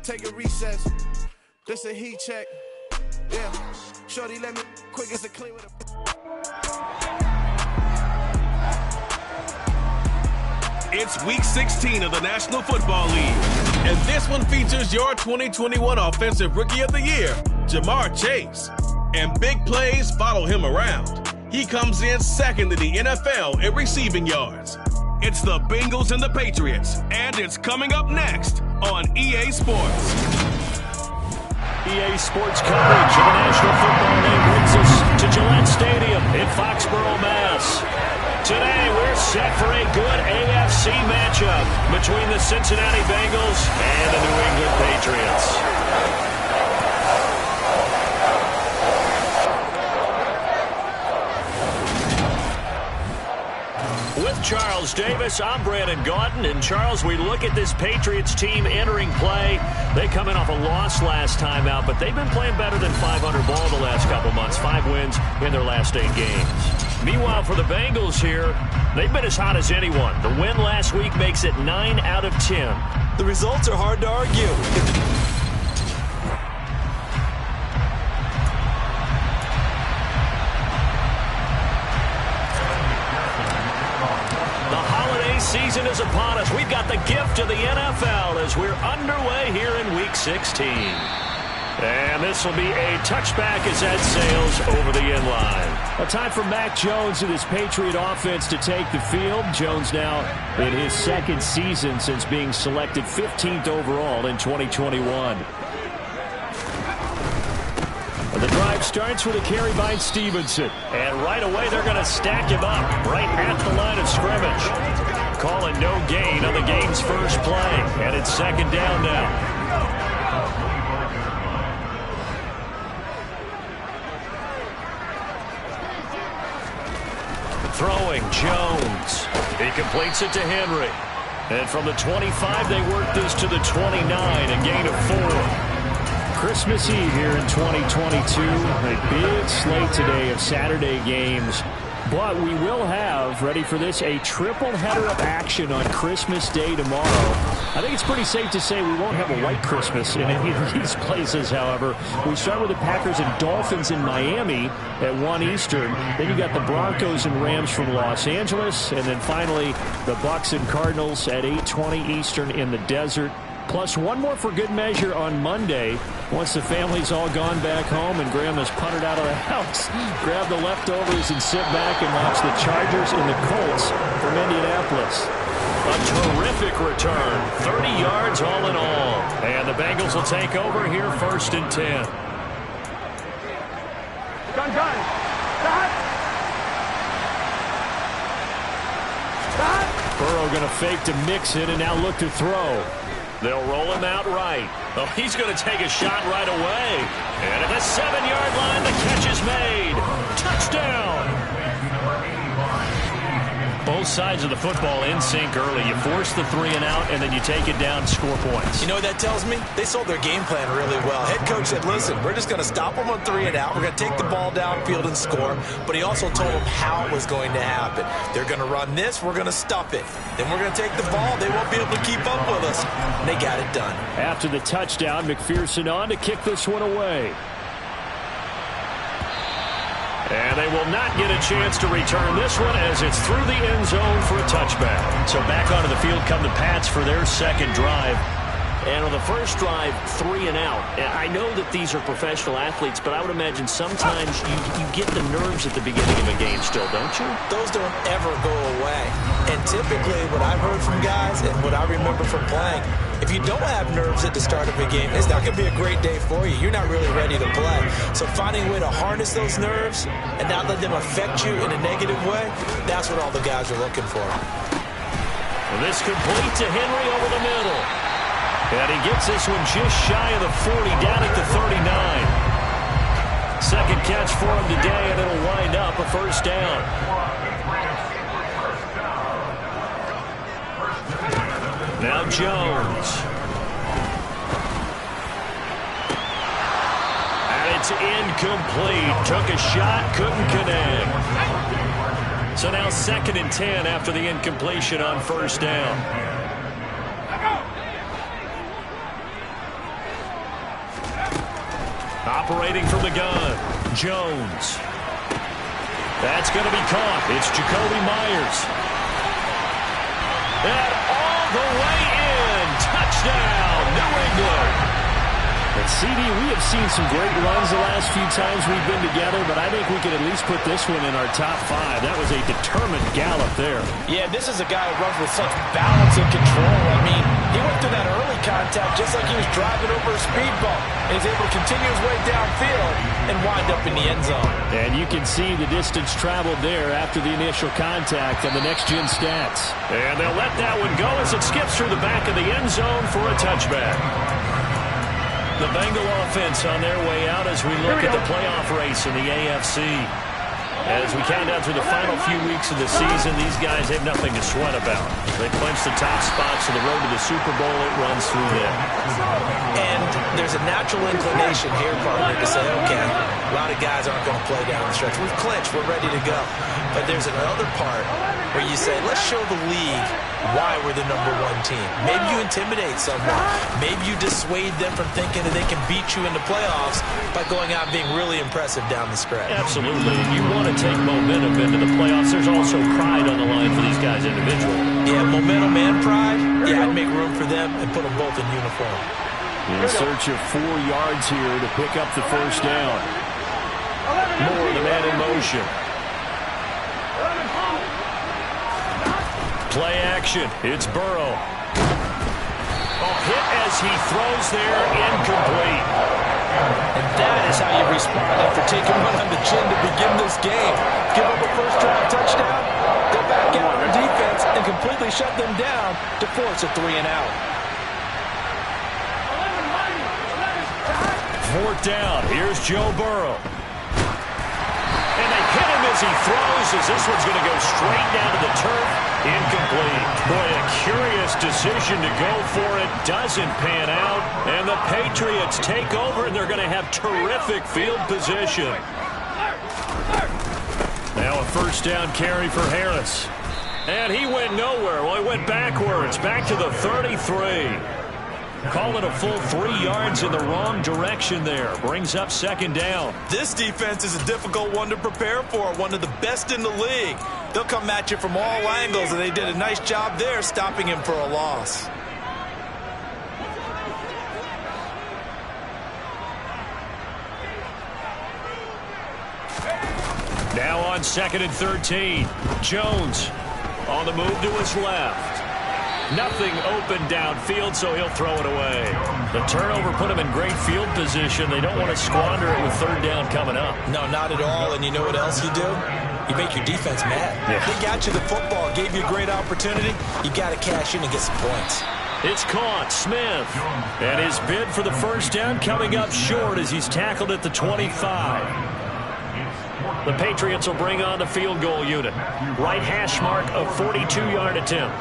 take a recess. This a heat check. Yeah. Shorty, let me quick as a clear with a. It's week 16 of the National Football League, and this one features your 2021 Offensive Rookie of the Year, Jamar Chase. And big plays follow him around. He comes in second in the NFL in receiving yards. It's the Bengals and the Patriots, and it's coming up next on EA Sports. EA Sports coverage of the National Football League brings us to Gillette Stadium in Foxborough, Mass. Today, we're set for a good AFC matchup between the Cincinnati Bengals and the New England Patriots. With Charles Davis, I'm Brandon Gaudin. And Charles, we look at this Patriots team entering play. They come in off a loss last time out, but they've been playing better than 500 ball the last couple months. 5 wins in their last 8 games. Meanwhile, for the Bengals here, they've been as hot as anyone. The win last week makes it 9 out of 10. The results are hard to argue. Season is upon us. We've got the gift of the NFL as we're underway here in Week 16. And this will be a touchback as that sails over the end line. A time for Mac Jones and his Patriot offense to take the field. Jones now in his 2nd season since being selected 15th overall in 2021. The drive starts with a carry by Stevenson. And right away they're going to stack him up right at the line of scrimmage. Calling no gain on the game's first play. And it's 2nd down now. Throwing Jones. He completes it to Henry. And from the 25 they work this to the 29. A gain of 4. Christmas Eve here in 2022. A big slate today of Saturday games. But we will have, ready for this, a triple header of action on Christmas Day tomorrow. I think it's pretty safe to say we won't have a white Christmas in any of these places, however. We start with the Packers and Dolphins in Miami at 1 Eastern. Then you got the Broncos and Rams from Los Angeles. And then finally, the Bucs and Cardinals at 8:20 Eastern in the desert. Plus one more for good measure on Monday. Once the family's all gone back home and Grandma's punted out of the house, grab the leftovers and sit back and watch the Chargers and the Colts from Indianapolis. A terrific return, 30 yards all in all. And the Bengals will take over here 1st and 10. Gun. Burrow going to fake to mix it and now look to throw. They'll roll him out right. Oh, he's going to take a shot right away. And at the 7-yard line, the catch is made. Touchdown! Both sides of the football in sync early. You force the 3 and out, and then you take it down, score points. You know what that tells me? They sold their game plan really well. Head coach said, listen, we're just going to stop them on 3 and out. We're going to take the ball downfield and score. But he also told them how it was going to happen. They're going to run this. We're going to stuff it. Then we're going to take the ball. They won't be able to keep up with us. And they got it done. After the touchdown, McPherson on to kick this one away. And they will not get a chance to return this one as it's through the end zone for a touchback. So back onto the field come the Pats for their 2nd drive. And on the first drive, 3 and out. And I know that these are professional athletes, but I would imagine sometimes you get the nerves at the beginning of a game still, don't you? Those don't ever go away. And typically what I've heard from guys and what I remember from playing, if you don't have nerves at the start of a game, it's not going to be a great day for you. You're not really ready to play. So finding a way to harness those nerves and not let them affect you in a negative way, that's what all the guys are looking for. Well, this complete to Henry over the middle. And he gets this one just shy of the 40, down at the 39. 2nd catch for him today, and it'll wind up a 1st down. Now Jones. And it's incomplete. Took a shot, couldn't connect. So now 2nd and 10 after the incompletion on 1st down. operating from the gun. Jones. That's going to be caught. It's Jacoby Myers. And all the way in. Touchdown, New England. And CD, we have seen some great runs the last few times we've been together, but I think we could at least put this one in our top 5. That was a determined gallop there. Yeah, this is a guy who runs with such balance and control. I mean, he went through that early contact just like he was driving over a speed bump. And he's able to continue his way downfield and wind up in the end zone. And you can see the distance traveled there after the initial contact on the next-gen stats. And they'll let that one go as it skips through the back of the end zone for a touchback. The Bengal offense on their way out as we look at the playoff race in the AFC. As we count down through the final few weeks of the season, these guys have nothing to sweat about. They clinch the top spots of the road to the Super Bowl. It runs through them. And there's a natural inclination here, partner, to say, okay, a lot of guys aren't going to play down the stretch. We've clinched. We're ready to go. But there's another part where you say, let's show the league why we're the #1 team. Maybe you intimidate someone. Maybe you dissuade them from thinking that they can beat you in the playoffs by going out and being really impressive down the stretch. Absolutely. You want to take momentum into the playoffs. There's also pride on the line for these guys individually. Yeah, momentum and pride. Yeah, I'd make room for them and put them both in uniform. In search of 4 yards here to pick up the first down. More the man in motion. Play action. It's Burrow. Hit as he throws there, incomplete. And that is how you respond after taking one on the chin to begin this game. Give up a first-drive touchdown, go back out on defense, and completely shut them down to force a 3-and-out. 4th down. Here's Joe Burrow. And they hit him as he throws, as this one's going to go straight down to the turf. Incomplete. Boy, a curious decision to go for it. Doesn't pan out. And the Patriots take over, and they're going to have terrific field position. Now a first down carry for Harris. And he went nowhere. Well, he went backwards. Back to the 33. Call it a full 3 yards in the wrong direction there. Brings up 2nd down. This defense is a difficult one to prepare for. One of the best in the league. They'll come at you from all angles, and they did a nice job there stopping him for a loss. Now on 2nd and 13. Jones on the move to his left. Nothing open downfield, so he'll throw it away. The turnover put him in great field position. They don't want to squander it with 3rd down coming up. No, not at all. And you know what else you do? You make your defense mad. Yeah. They got you the football, gave you a great opportunity. You got to cash in and get some points. It's caught. Smith. And his bid for the first down coming up short as he's tackled at the 25. The Patriots will bring on the field goal unit. Right hash mark of 42-yard attempt.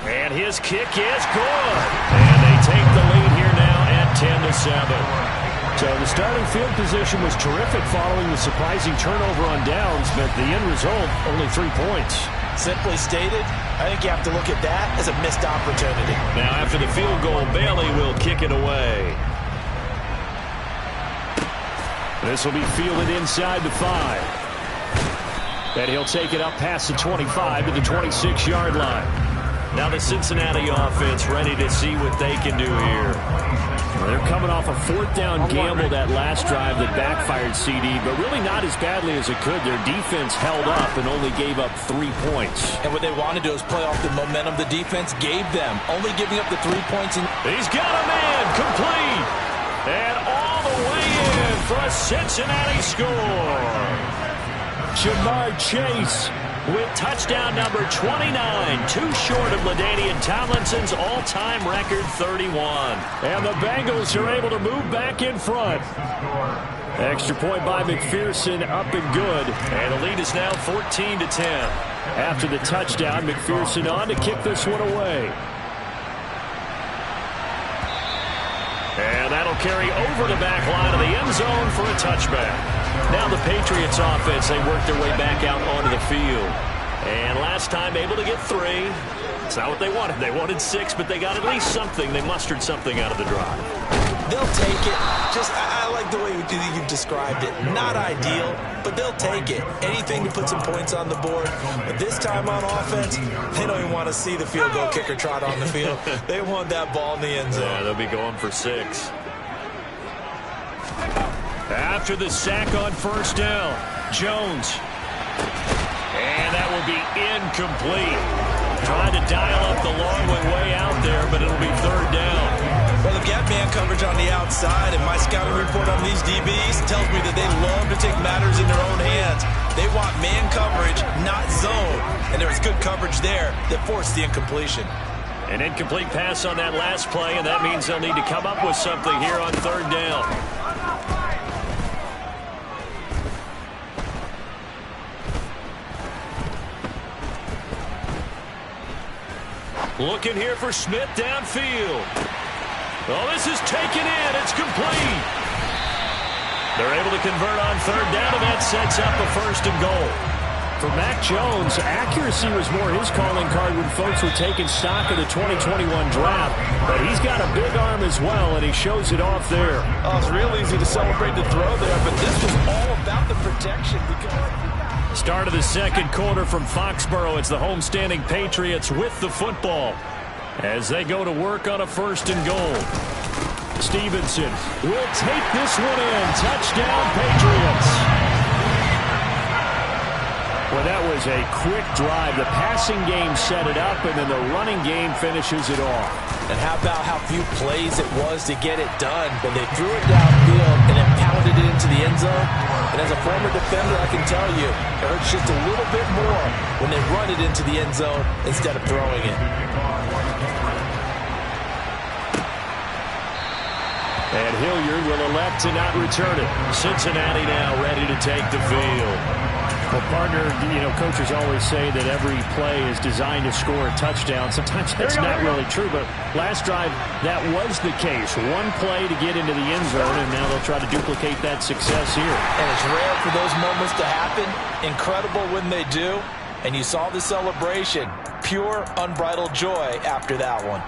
And his kick is good. And they take the lead here now at 10-7. So the starting field position was terrific following the surprising turnover on downs, but the end result, only 3 points. Simply stated, I think you have to look at that as a missed opportunity. Now after the field goal, Bailey will kick it away. This will be fielded inside the 5. And he'll take it up past the 25 to the 26-yard line. Now the Cincinnati offense ready to see what they can do here. They're coming off a 4th down gamble that last drive that backfired, CD, but really not as badly as it could. Their defense held up and only gave up 3 points. And what they want to do is play off the momentum the defense gave them, only giving up the 3 points. He's got a man complete. And all the way in for a Cincinnati score. Jamar Chase with touchdown number 29, too short of LaDainian Tomlinson's all-time record 31. And the Bengals are able to move back in front. Extra point by McPherson, up and good. And the lead is now 14-10. After the touchdown, McPherson on to kick this one away. And that'll carry over the back line of the end zone for a touchback. Now the Patriots offense, they work their way back out onto the field. And last time able to get 3. It's not what they wanted. They wanted 6, but they got at least something. They mustered something out of the drive. They'll take it. I like the way you've described it. Not ideal, but they'll take it. Anything to put some points on the board. But this time on offense, they don't even want to see the field goal kicker trot on the field. They want that ball in the end zone. Yeah, they'll be going for 6. After the sack on first down, Jones. And that will be incomplete. Trying to dial up the long way out there, but it'll be third down. Well, they've got man coverage on the outside, and my scouting report on these DBs tells me that they love to take matters in their own hands. They want man coverage, not zone. And there was good coverage there that forced the incompletion. An incomplete pass on that last play, and that means they'll need to come up with something here on third down. Looking here for Smith downfield. Oh, this is taken in. It's complete. They're able to convert on third down, and that sets up a first and goal. For Mac Jones, accuracy was more his calling card when folks were taking stock of the 2021 draft. But he's got a big arm as well, and he shows it off there. Oh, it's real easy to celebrate the throw there, but this was all about the protection. Start of the second quarter from Foxborough. It's the homestanding Patriots with the football as they go to work on a first and goal. Stevenson will take this one in. Touchdown, Patriots. Well, that was a quick drive. The passing game set it up, and then the running game finishes it off. And how about how few plays it was to get it done? But they threw it downfield and then pounded it into the end zone. And as a former defender, I can tell you, it hurts just a little bit more when they run it into the end zone instead of throwing it. And Hilliard will elect to not return it. Cincinnati now ready to take the field. Well, partner, coaches always say that every play is designed to score a touchdown. Sometimes that's not really true, but last drive, that was the case. One play to get into the end zone, and now they'll try to duplicate that success here. And it's rare for those moments to happen. Incredible when they do. And you saw the celebration. Pure, unbridled joy after that one.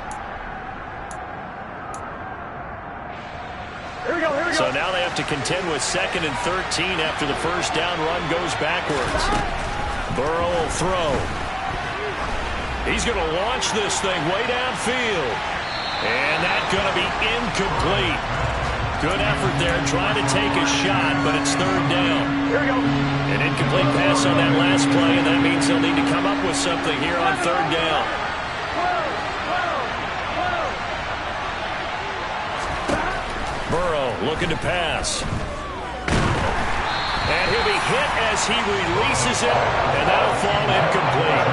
So now they have to contend with 2nd and 13 after the first down run goes backwards. Burrow will throw. He's going to launch this thing way downfield. And that's going to be incomplete. Good effort there trying to take a shot, but it's third down. Here we go. An incomplete pass on that last play, and that means they'll need to come up with something here on third down. Burrow looking to pass. And he'll be hit as he releases it, and that'll fall incomplete.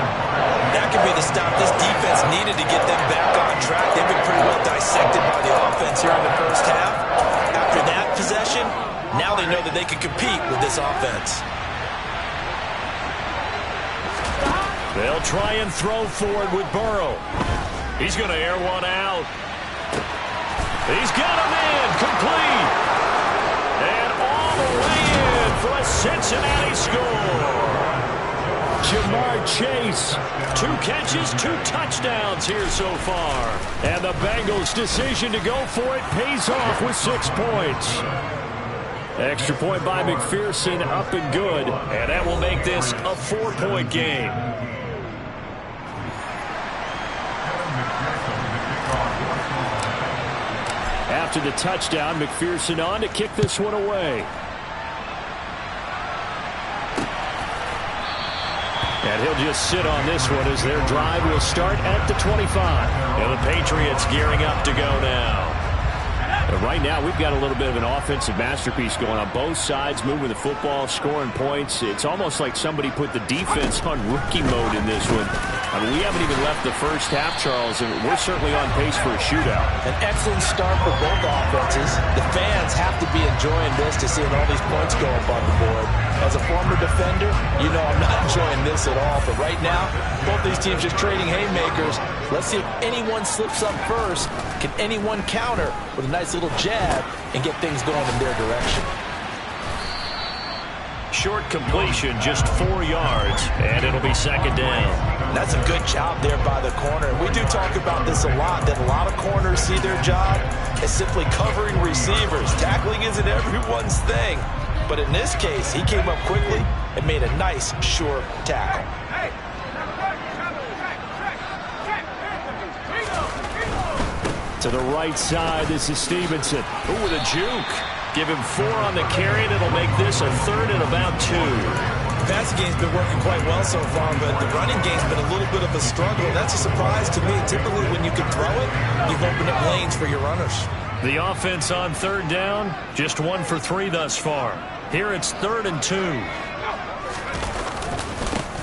That could be the stop this defense needed to get them back on track. They've been pretty well dissected by the offense here in the first half. After that possession, now they know that they can compete with this offense. They'll try and throw forward with Burrow. He's going to air one out. He's got him in, complete. And all the way in for a Cincinnati score. Jamar Chase. 2 catches, 2 touchdowns here so far. And the Bengals' decision to go for it pays off with 6 points. Extra point by McPherson, up and good. And that will make this a 4-point game. After the touchdown, McPherson on to kick this one away. And he'll just sit on this one as their drive will start at the 25. And the Patriots gearing up to go now. But right now, we've got a little bit of an offensive masterpiece going on both sides, moving the football, scoring points. It's almost like somebody put the defense on rookie mode in this one. I mean, we haven't even left the first half, Charles, and we're certainly on pace for a shootout. An excellent start for both offenses. The fans have to be enjoying this to seeing all these points go up on the board. As a former defender, you know I'm not enjoying this at all. But right now, both these teams just trading haymakers. Let's see if anyone slips up first. Can anyone counter with a nice little jab and get things going in their direction? short completion, just 4 yards, and it'll be second down. That's a good job there by the corner. We do talk about this a lot, that a lot of corners see their job as simply covering receivers. Tackling isn't everyone's thing. But in this case, he came up quickly and made a nice, sure tackle. To the right side, this is Stevenson. Ooh, with a juke. Give him 4 on the carry, and it'll make this a 3rd and about 2. The passing game's been working quite well so far, but the running game's been a little bit of a struggle. That's a surprise to me. Typically, when you can throw it, you've opened up lanes for your runners. The offense on 3rd down, just 1 for 3 thus far. Here it's 3rd and 2.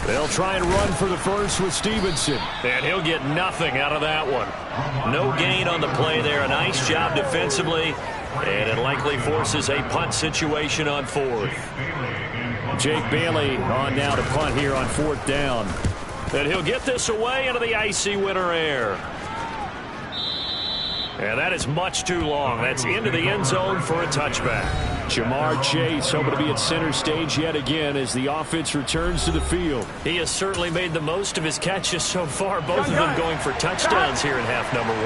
They'll try and run for the first with Stevenson. And he'll get nothing out of that one. No gain on the play there. A nice job defensively. And it likely forces a punt situation on 4th. Jake Bailey on now to punt here on 4th down. And he'll get this away into the icy winter air. And that is much too long. That's into the end zone for a touchback. Jamar Chase hoping to be at center stage yet again as the offense returns to the field. He has certainly made the most of his catches so far, both of them going for touchdowns here in half number 1.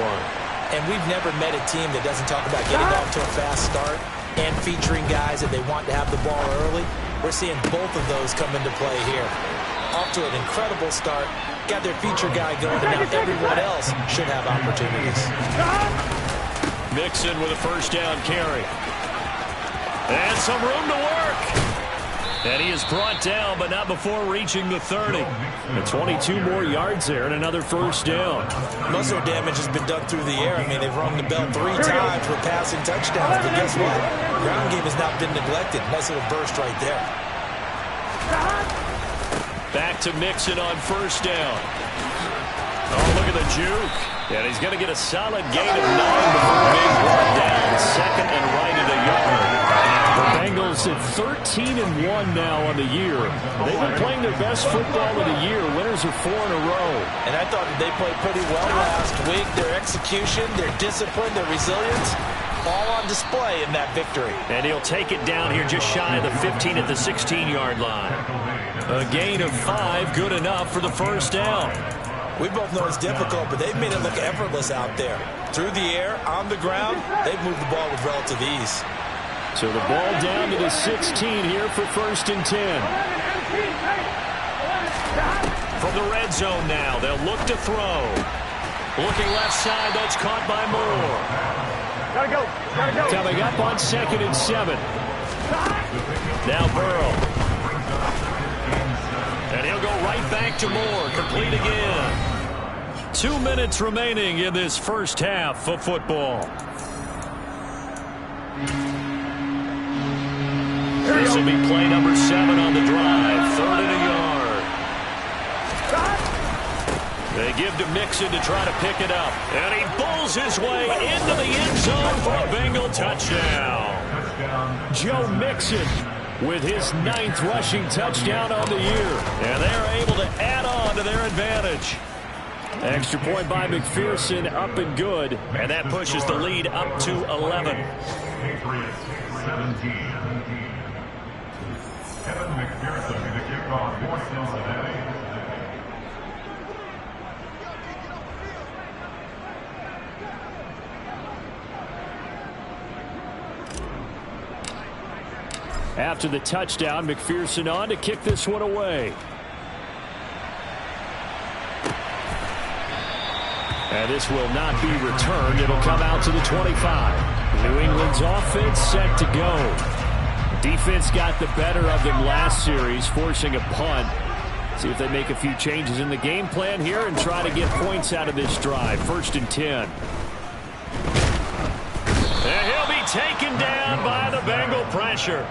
And we've never met a team that doesn't talk about getting off to a fast start and featuring guys that they want to have the ball early. We're seeing both of those come into play here. Off to an incredible start. Got their feature guy going, and now everyone else should have opportunities. Mixon with a 1st down carry. And some room to work. And he is brought down, but not before reaching the 30. And 22 more yards there and another 1st down. Most of their damage has been done through the air. I mean, they've rung the bell 3 times with passing touchdowns. But guess what? Ground game has not been neglected. Nice little burst right there. Back to Mixon on 1st down. Oh, look at the juke. And he's going to get a solid gain of 9 before being brought down. 2nd and right at a yard. The Bengals at 13-1 now on the year. They've been playing their best football of the year. Winners are 4 in a row. And I thought that they played pretty well last week. Their execution, their discipline, their resilience, all on display in that victory. And he'll take it down here just shy of the 15 at the 16-yard line. A gain of 5, good enough for the 1st down. We both know it's difficult, but they've made it look effortless out there. Through the air, on the ground, they've moved the ball with relative ease. So the ball down to the 16 here for 1st and 10. From the red zone now, they'll look to throw. Looking left side, that's caught by Moore. Gotta go. Coming up on 2nd and 7. Now Burrow. And he'll go right back to Moore, complete again. 2 minutes remaining in this first half of football. This will be play number 7 on the drive. 3rd and a yard. They give to Mixon to try to pick it up. And he bulls his way into the end zone for a Bengal touchdown. Joe Mixon with his 9th rushing touchdown on the year. And they're able to add on to their advantage. Extra point by McPherson, up and good. And that pushes the lead up to 11. Kevin McPherson to kick off for Cincinnati. After the touchdown, McPherson on to kick this one away. And this will not be returned. It'll come out to the 25. New England's offense set to go. Defense got the better of them last series, forcing a punt. See if they make a few changes in the game plan here and try to get points out of this drive. 1st and 10. And he'll be taken down by the Bengal pressure.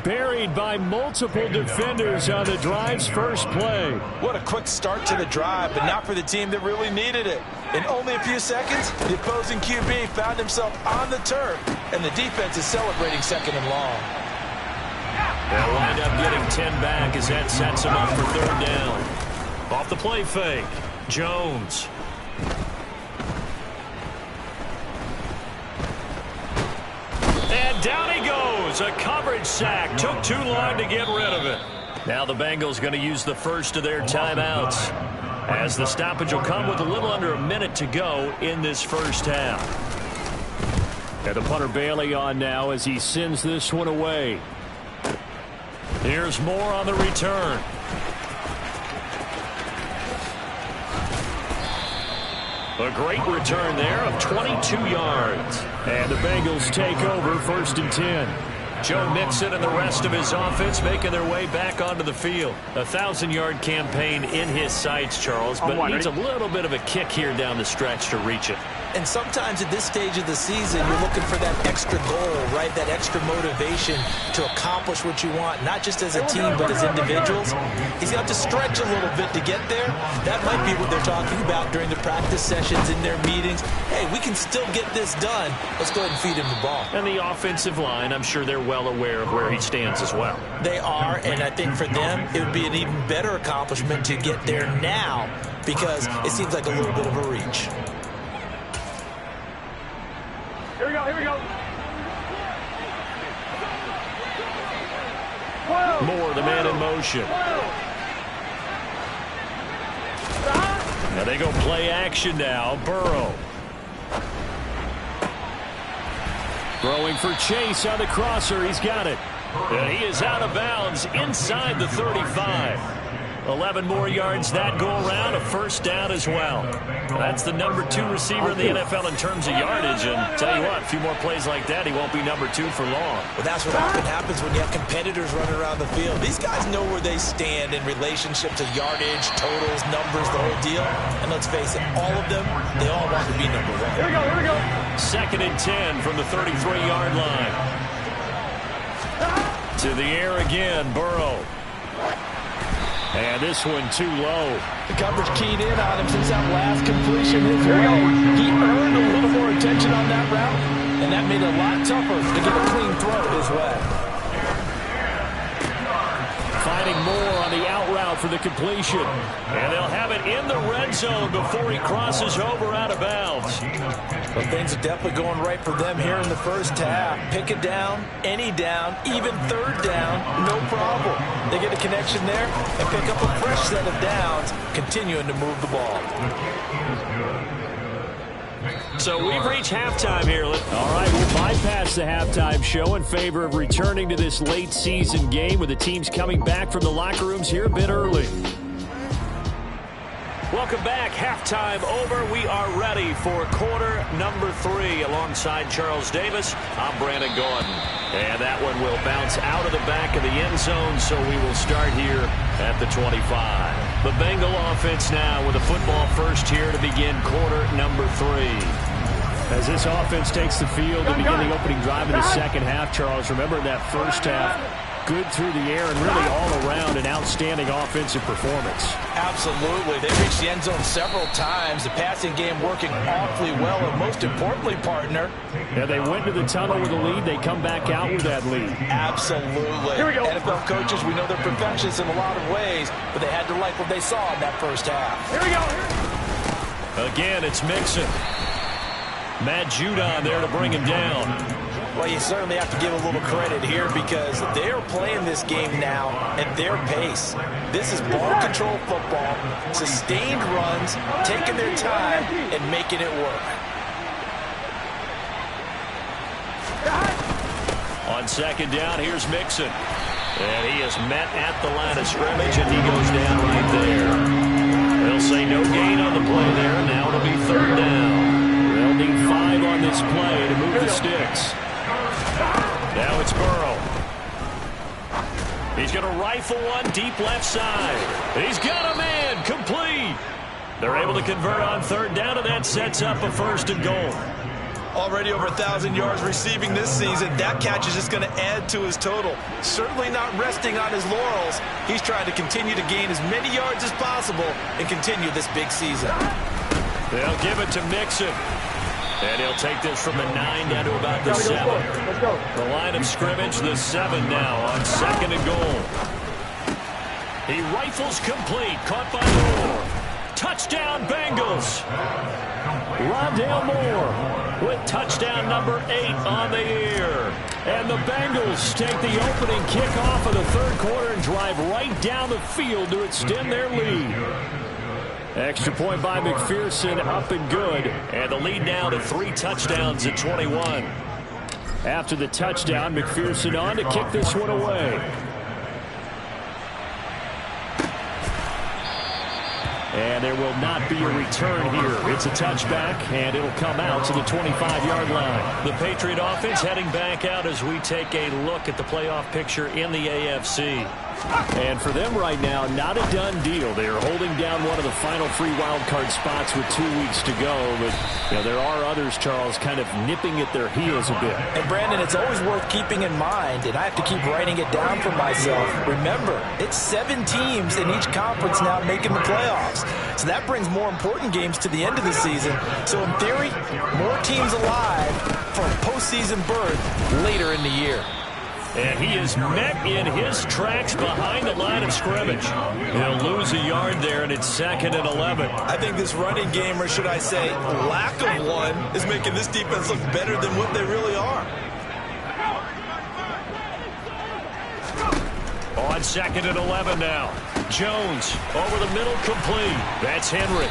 Buried by multiple defenders on the drive's first play. What a quick start to the drive, but not for the team that really needed it. In only a few seconds, the opposing QB found himself on the turf, and the defense is celebrating 2nd and long. They'll wind up getting 10 back as that sets him up for 3rd down. Off the play fake, Jones. And down he goes It's a coverage sack. Took too long to get rid of it. Now the Bengals going to use the first of their timeouts, as the stoppage will come with a little under a minute to go in this first half. And the punter Bailey on now as he sends this one away. Here's more on the return. A great return there of 22 yards. And the Bengals take over 1st and 10. Joe Mixon and the rest of his offense making their way back onto the field. A 1,000-yard campaign in his sights, Charles, but needs a little bit of a kick here down the stretch to reach it. And sometimes at this stage of the season, you're looking for that extra goal, right? That extra motivation to accomplish what you want, not just as a team, but as individuals. He's got to stretch a little bit to get there. That might be what they're talking about during the practice sessions, in their meetings. Hey, we can still get this done. Let's go ahead and feed him the ball. And the offensive line, I'm sure they're well aware of where he stands as well. They are, and I think for them, it would be an even better accomplishment to get there now, because it seems like a little bit of a reach. Here we go, here we go. Moore, the man in motion. Now they go play action now. Burrow. Throwing for Chase on the crosser. He's got it. And he is out of bounds inside the 35. 11 more yards that go around, a first down as well. That's the number 2 receiver in the NFL in terms of yardage, and tell you what, a few more plays like that, he won't be number 2 for long. Well, that's what often happens when you have competitors running around the field. These guys know where they stand in relationship to yardage, totals, numbers, the whole deal. And let's face it, all of them, they all want to be number 1. Here we go, here we go. 2nd and 10 from the 33-yard line. To the air again, Burrow. And this one too low. The coverage keyed in on him since that last completion his way. He earned a little more attention on that route, and that made it a lot tougher to get a clean throw his way. Finding Moore on the out route for the completion. And they'll have it in the red zone before he crosses over out of bounds. Well, things are definitely going right for them here in the first half. Pick it down, any down, even 3rd down, no problem. They get a connection there and pick up a fresh set of downs, continuing to move the ball. So we've reached halftime here. All right, we'll bypass the halftime show in favor of returning to this late season game with the teams coming back from the locker rooms here a bit early. Welcome back. Halftime over. We are ready for quarter number 3 alongside Charles Davis. I'm Brandon Gordon. And that one will bounce out of the back of the end zone, so we will start here at the 25. The Bengal offense now with a football first here to begin quarter number 3. As this offense takes the field to begin the opening drive in the second half, Charles, remember that first half, good through the air and really all around an outstanding offensive performance. Absolutely. They reached the end zone several times. The passing game working awfully well, and most importantly, partner. Yeah, they went to the tunnel with a lead. They come back out with that lead. Absolutely. Here we go. NFL coaches, we know they're perfectionists in a lot of ways, but they had to like what they saw in that first half. Here we go. Again, it's Mixon. Matt Judon there to bring him down. Well, you certainly have to give a little credit here because they're playing this game now at their pace. This is ball control football, sustained runs, taking their time, and making it work. On 2nd down, here's Mixon. And he is met at the line of scrimmage, and he goes down right there. They'll say no gain on the play there. Now it'll be 3rd down. They'll need 5 on this play to move the sticks. Now it's Burrow. He's going to rifle one deep left side. He's got a man complete. They're able to convert on 3rd down, and that sets up a 1st and goal. Already over 1,000 yards receiving this season. That catch is just going to add to his total. Certainly not resting on his laurels. He's trying to continue to gain as many yards as possible and continue this big season. They'll give it to Mixon. And he'll take this from the 9 down to about the 7. Let's go. The line of scrimmage, the 7 now on 2nd and goal. He rifles complete, caught by Moore. Touchdown, Bengals. Rondale Moore with touchdown number 8 on the year. And the Bengals take the opening kickoff of the third quarter and drive right down the field to extend their lead. Extra point by McPherson, up and good. And the lead now to 3 touchdowns at 21. After the touchdown, McPherson on to kick this one away. And there will not be a return here. It's a touchback, and it'll come out to the 25-yard line. The Patriot offense heading back out as we take a look at the playoff picture in the AFC. And for them right now, not a done deal. They are holding down one of the final 3 wildcard spots with 2 weeks to go. But there are others, Charles, kind of nipping at their heels a bit. And Brandon, it's always worth keeping in mind, and I have to keep writing it down for myself. Remember, it's 7 teams in each conference now making the playoffs. So that brings more important games to the end of the season. So in theory, more teams alive for a postseason berth later in the year. And he is met in his tracks behind the line of scrimmage. He'll lose a yard there, and it's 2nd and 11. I think this running game, or should I say lack of one, is making this defense look better than what they really are. On 2nd and 11 now. Jones over the middle, complete. That's Henry.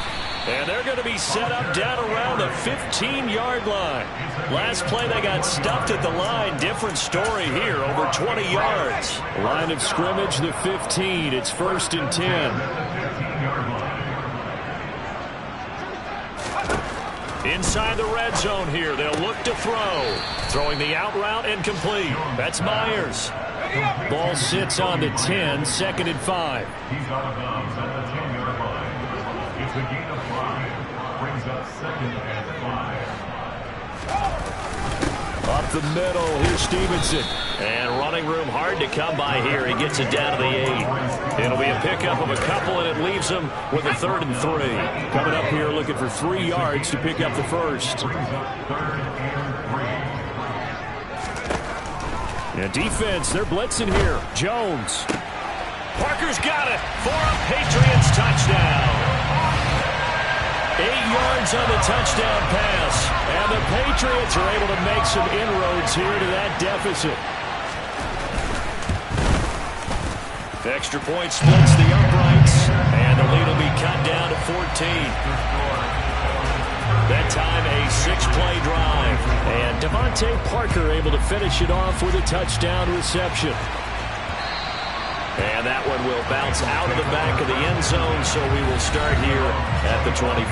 And they're going to be set up down around the 15-yard line. Last play, they got stuffed at the line. Different story here, over 20 yards. Line of scrimmage, the 15. It's 1st and 10. Inside the red zone here, they'll look to throw. Throwing the out route and complete. That's Myers. Ball sits on the 10, 2nd and 5. He's out of bounds at the 10-yard line. It's a gain of 5. Brings up 2nd and 5. Up the middle, here's Stevenson. And running room hard to come by here. He gets it down to the 8. It'll be a pickup of a couple, and it leaves him with a 3rd and 3. Coming up here looking for 3 yards to pick up the first. Brings up 3rd and 3. And defense, they're blitzing here. Jones. Parker's got it for a Patriots touchdown. 8 yards on the touchdown pass. And the Patriots are able to make some inroads here to that deficit. The extra point splits the uprights. And the lead will be cut down to 14. That time a 6-play drive. And Devontae Parker able to finish it off with a touchdown reception. And that one will bounce out of the back of the end zone, so we will start here at the 25.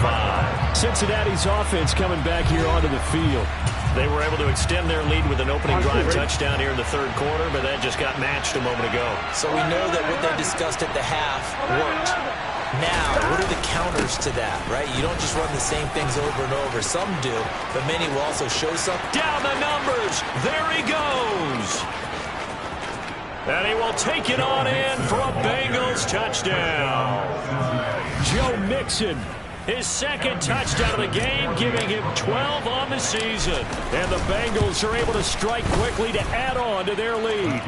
Cincinnati's offense coming back here onto the field. They were able to extend their lead with an opening drive touchdown here in the third quarter, but that just got matched a moment ago. So we know that what they discussed at the half worked. Now, what are the counters to that, right? You don't just run the same things over and over. Some do, but many will also show something. Down the numbers. There he goes. And he will take it on in for a Bengals touchdown. Joe Mixon, his 2nd touchdown of the game, giving him 12 on the season. And the Bengals are able to strike quickly to add on to their lead.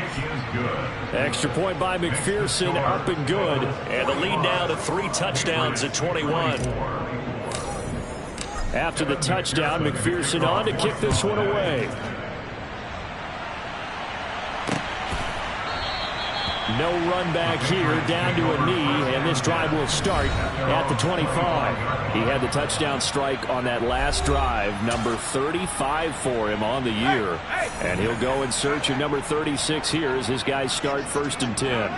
Extra point by McPherson, up and good. And the lead now to 3 touchdowns at 21. After the touchdown, McPherson on to kick this one away. No run back here, down to a knee, and this drive will start at the 25. He had the touchdown strike on that last drive, number 35 for him on the year. And he'll go in search of number 36 here as his guys start 1st and 10.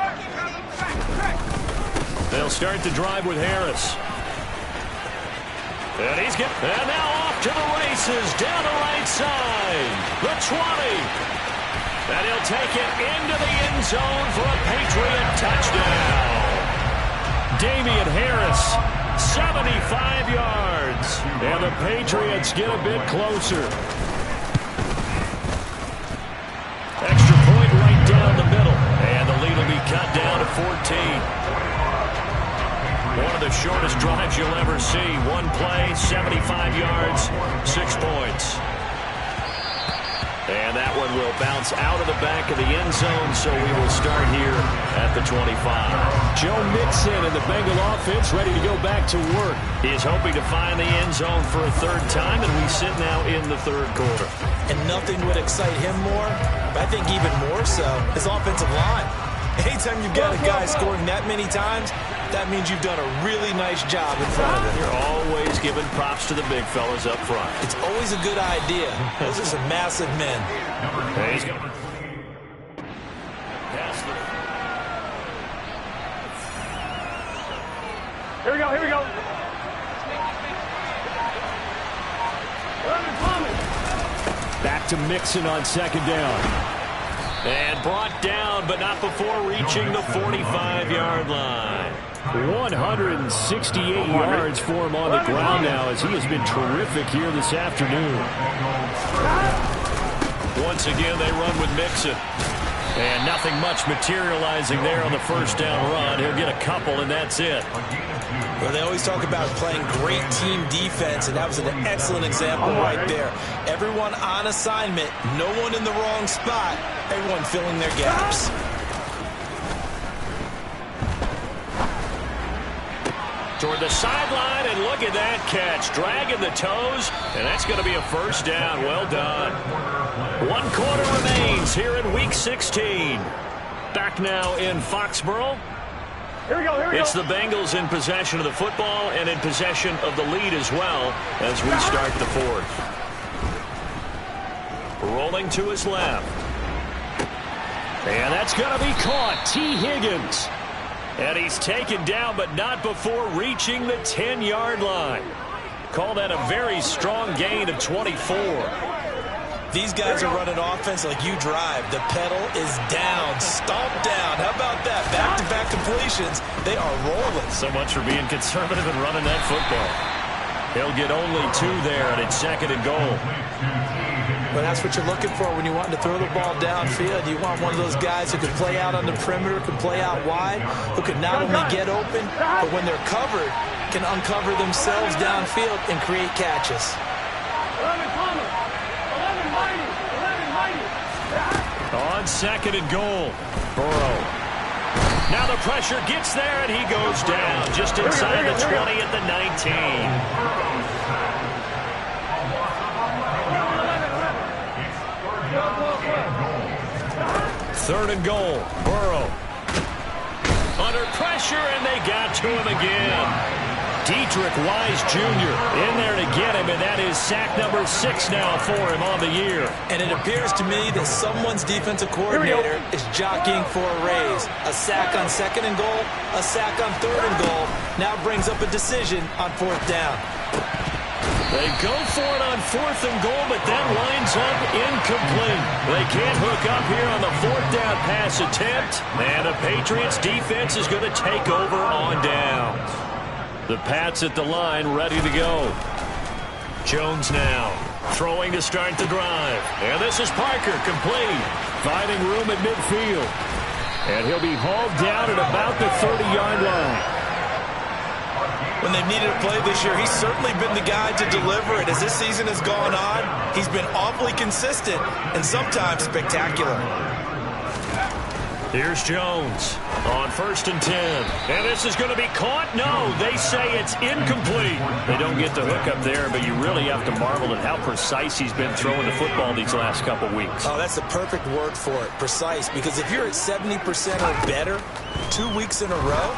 They'll start the drive with Harris. And now off to the races, down the right side, the 20. And he'll take it into the end zone for a Patriot touchdown. Damian Harris, 75 yards. And the Patriots get a bit closer. Extra point right down the middle. And the lead will be cut down to 14. One of the shortest drives you'll ever see. One play, 75 yards, 6 points. And that one will bounce out of the back of the end zone, so we will start here at the 25. Joe Mixon and the Bengal offense ready to go back to work. He is hoping to find the end zone for a third time, and we sit now in the third quarter. And nothing would excite him more, but I think even more so, his offensive line. Anytime you've got a guy scoring that many times, that means you've done a really nice job in front of him. You're always giving props to the big fellas up front. It's always a good idea. Those are some massive men. Here we go, here we go. Back to Mixon on second down. And brought down, but not before reaching the 45-yard line. 168 yards for him on the ground now, as he has been terrific here this afternoon. Once again, they run with Mixon. And nothing much materializing there on the first down run. He'll get a couple, and that's it. Well, they always talk about playing great team defense, and that was an excellent example right there. Everyone on assignment, no one in the wrong spot, everyone filling their gaps. Toward the sideline, and look at that catch. Dragging the toes, and that's going to be a first down. Well done. 1 quarter remains here in Week 16. Back now in Foxborough. Here we go, here we go. It's the Bengals in possession of the football and in possession of the lead as well as we start the fourth. Rolling to his left. And that's going to be caught. T. Higgins. And he's taken down, but not before reaching the 10-yard line. Call that a very strong gain of 24. These guys are running offense like you drive. The pedal is down, stomped down. How about that? Back-to-back completions. They are rolling. So much for being conservative and running that football. He'll get only 2 there, and it's second and goal. But that's what you're looking for when you want to throw the ball downfield. You want one of those guys who can play out on the perimeter, can play out wide, who can not only get open, but when they're covered, can uncover themselves downfield and create catches. On second and goal, Burrow. Now the pressure gets there, and he goes down just inside the 20 at the 19. Third and goal, Burrow. Under pressure, and they got to him again. Dietrich Wise Jr. in there to get him, and that is sack number 6 now for him on the year. And it appears to me that someone's defensive coordinator is jockeying for a raise. A sack on second and goal, a sack on third and goal. Now brings up a decision on fourth down. They go for it on fourth and goal, but that winds up incomplete. They can't hook up here on the fourth down pass attempt, and the Patriots defense is going to take over on downs. The Pats at the line, ready to go. Jones now throwing to start the drive. And this is Parker, complete. Finding room at midfield. And he'll be hauled down at about the 30-yard line. When they've needed a play this year, he's certainly been the guy to deliver it. As this season has gone on, he's been awfully consistent and sometimes spectacular. Here's Jones on 1st and 10. And this is going to be caught? No, they say it's incomplete. They don't get the hook up there, but you really have to marvel at how precise he's been throwing the football these last couple weeks. Oh, that's the perfect word for it, precise. Because if you're at 70% or better 2 weeks in a row,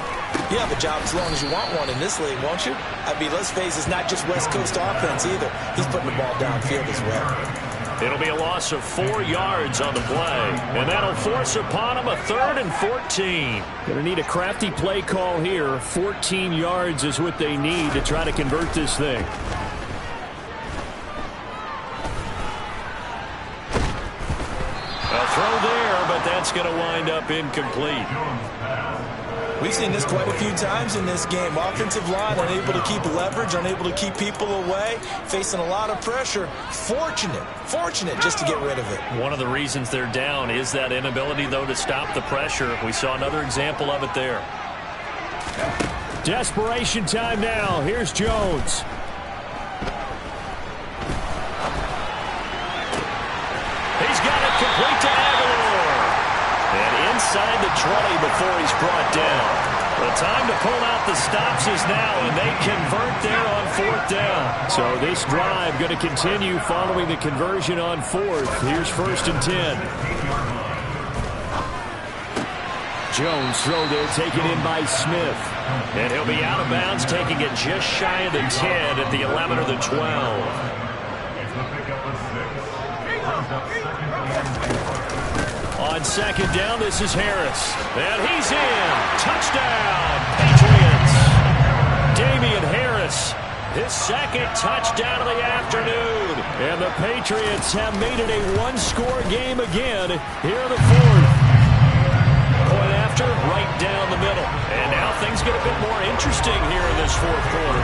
you have a job as long as you want one in this league, won't you? I mean, let's face it, it's not just West Coast offense either. He's putting the ball downfield as well. It'll be a loss of 4 yards on the play, and that'll force upon him a 3rd and 14. Going to need a crafty play call here. 14 yards is what they need to try to convert this thing. A throw there, but that's going to wind up incomplete. We've seen this quite a few times in this game. Offensive line unable to keep leverage, unable to keep people away, facing a lot of pressure. Fortunate just to get rid of it. One of the reasons they're down is that inability, though, to stop the pressure. We saw another example of it there. Desperation time now. Here's Jones. He's got it complete. inside the 20 before he's brought down. The time to pull out the stops is now, and they convert there on 4th down. So this drive going to continue following the conversion on 4th. Here's 1st and 10. Jones throw there, taken in by Smith. And he'll be out of bounds, taking it just shy of the 10 at the 11 or the 12. On 2nd down, this is Harris. And he's in. Touchdown, Patriots. Damian Harris, his 2nd touchdown of the afternoon. And the Patriots have made it a one-score game again here in the 4th. Point after, right down the middle. And now things get a bit more interesting here in this 4th quarter.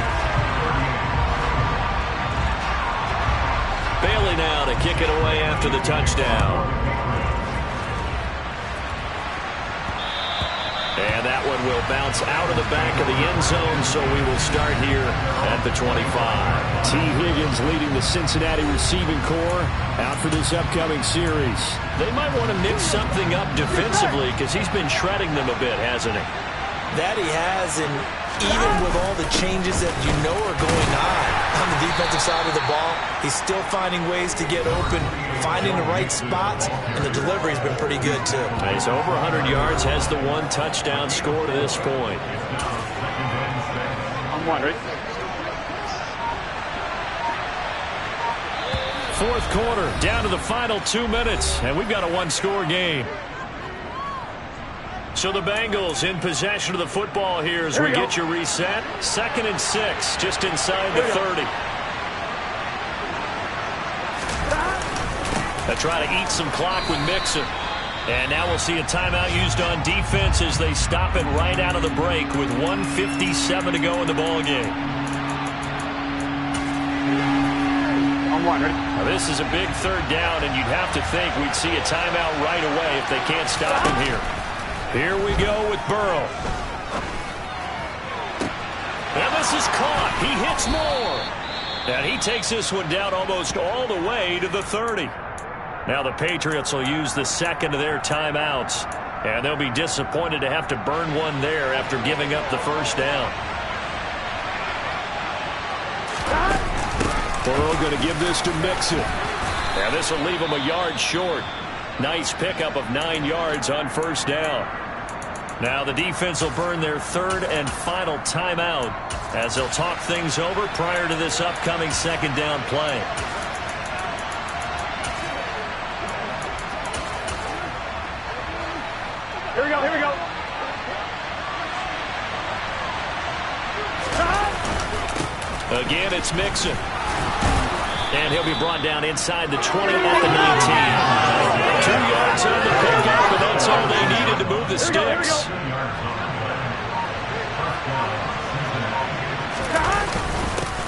Bailey now to kick it away after the touchdown. And that one will bounce out of the back of the end zone, so we will start here at the 25. T. Higgins leading the Cincinnati receiving corps out for this upcoming series. They might want to mix something up defensively because he's been shredding them a bit, hasn't he? That he has, and even with all the changes that you know are going on the defensive side of the ball, he's still finding ways to get open, finding the right spots, and the delivery's been pretty good too. He's over 100 yards, has the 1 touchdown score to this point. I'm wondering. 4th quarter, down to the final 2 minutes, and we've got a one-score game. So the Bengals in possession of the football here as we get you reset. 2nd and 6, just inside the 30. They try to eat some clock with Mixon. And now we'll see a timeout used on defense as they stop it right out of the break with 1:57 to go in the ballgame. I'm wondering. Now this is a big 3rd down, and you'd have to think we'd see a timeout right away if they can't stop him here. Here we go with Burrow. And this is caught. He hits more. And he takes this one down almost all the way to the 30. Now the Patriots will use the 2nd of their timeouts. And they'll be disappointed to have to burn one there after giving up the 1st down. Burrow going to give this to Mixon. Now this will leave him a yard short. Nice pickup of 9 yards on 1st down. Now the defense will burn their 3rd and final timeout as they'll talk things over prior to this upcoming 2nd down play. Here we go, here we go. Again, it's Mixon. And he'll be brought down inside the 20 at the 19. 2 yards on the pickup, and that's all they needed to move the sticks.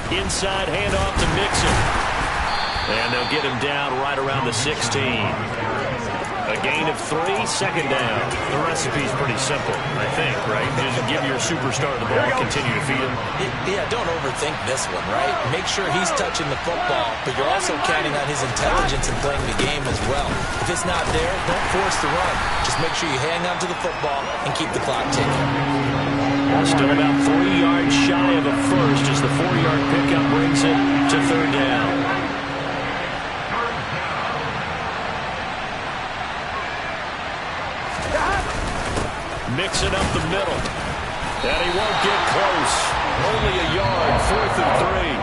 Inside handoff to Mixon. And they'll get him down right around the 16. A gain of 3, 2nd down. The recipe's pretty simple, I think, right? Just give your superstar the ball, continue to feed him. Yeah, don't overthink this one, right? Make sure he's touching the football, but you're also counting on his intelligence in playing the game as well. If it's not there, don't force the run. Just make sure you hang on to the football and keep the clock ticking. Still about 3 yards shy of a first as the 4-yard pickup brings it to 3rd down. Mixing up the middle. And he won't get close. Only a yard, 4th and 3.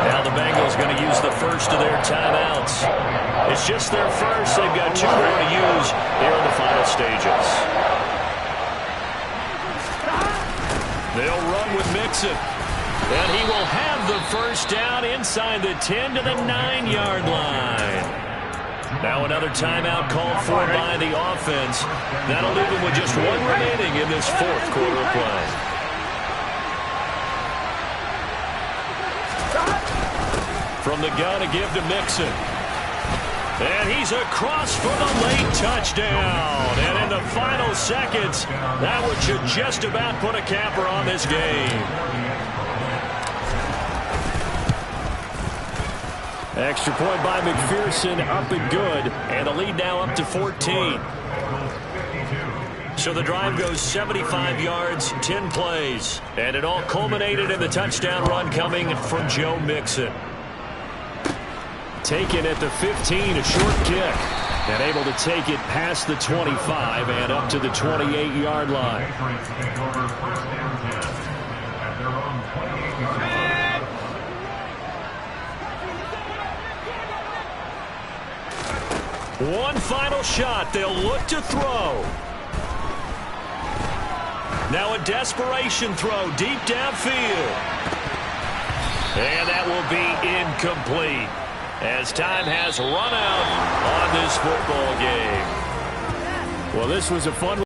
Now the Bengals going to use the 1st of their timeouts. It's just their 1st. They've got 2 more to use here in the final stages. They'll run with Mixon. And he will have the 1st down inside the 10 to the 9-yard line. Now another timeout called for by the offense. That'll leave him with just 1 remaining in this 4th quarter of play. From the gun, a give to Mixon. And he's across for the late touchdown. And in the final seconds, that one should just about put a capper on this game. Extra point by McPherson, up and good. And the lead now up to 14. So the drive goes 75 yards, 10 plays. And it all culminated in the touchdown run coming from Joe Mixon. Taken at the 15, a short kick. And able to take it past the 25 and up to the 28-yard line. One final shot. They'll look to throw. Now a desperation throw deep downfield. And that will be incomplete, as time has run out on this football game. Well, this was a fun